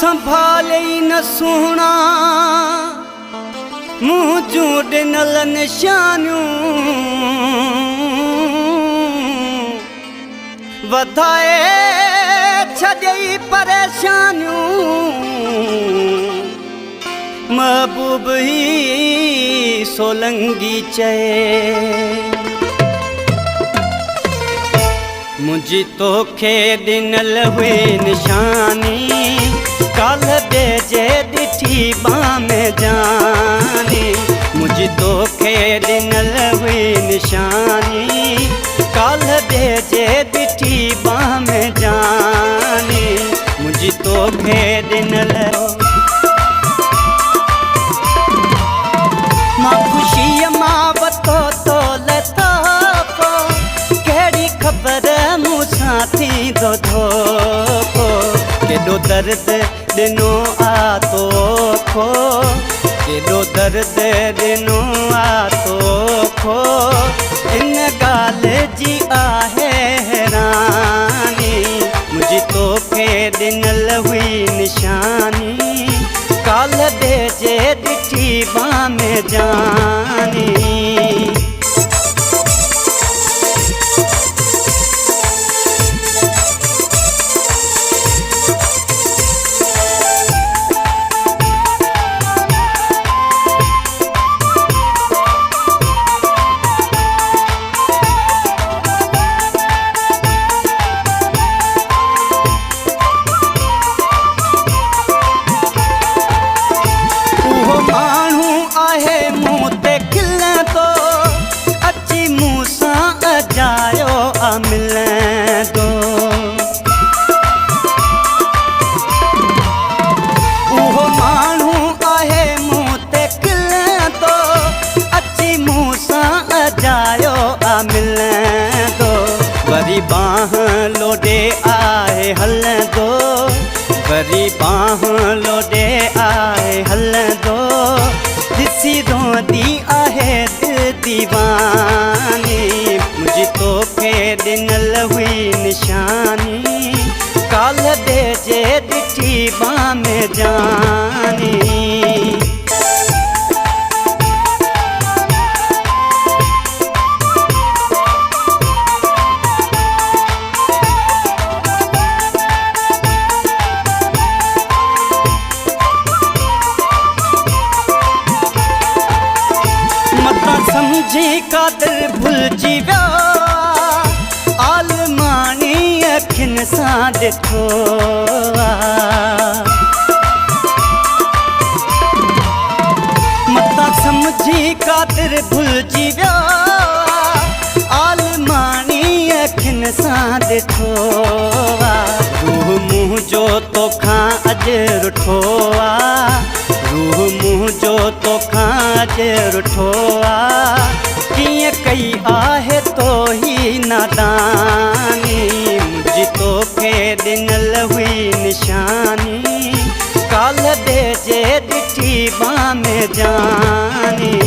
संभाले न सुना मुँह चूड नल निशानियों वधाए छॾई परेशानियों महबूब ही सोलंगी चए मुझी तोखे दिनल हुई निशानी काल बेजे डिठी बाम जानी मुझी तोखे दिनल हुई निशानी काल बेजे डिठी बाम जानी मुझी तोखे दिनल मां खुशी मां वतो तो लताफ़ो केड़ी खबर मूंसां थींदो धोखो केॾो दर्द ॾिनो आ तोखो केॾो दर्द ॾिनो आ तोखो इन ॻाल्हि जी आहे हैरानी मुंहिंजी तोखे ॾिनल हुई निशानी काल बेजे डिठी बाम जानी मिले दो उहो माण्हू आहे मूं ते खिले तो अची मूंसां अजायो आ मिले दो वरी बाह लोॾे आहे हलंदो वरी बाह लोॾे आहे हलंदो ॾिसी रोंदी आहे दिलि दीवानी मुंहिंजी तोखे ॾिनल हुई निशानी काल बेजे डिठी बाम जानी समझी कादिर भुलजी वियो आलमानी अखियुनि सां ॾिठो मतां समझी कादिर भुलजी वियो आलमानी अखियुनि सां ॾिठो रूह मुंहुं जो तोखां अॼु रुठो रूह मुंहुं जो तोखां अॼु रुठो कीअं कई आहे तो ही नादानी मुंहिंजी तोखे ॾिनल हुई निशानी काल बेजे डिठी बाम जानी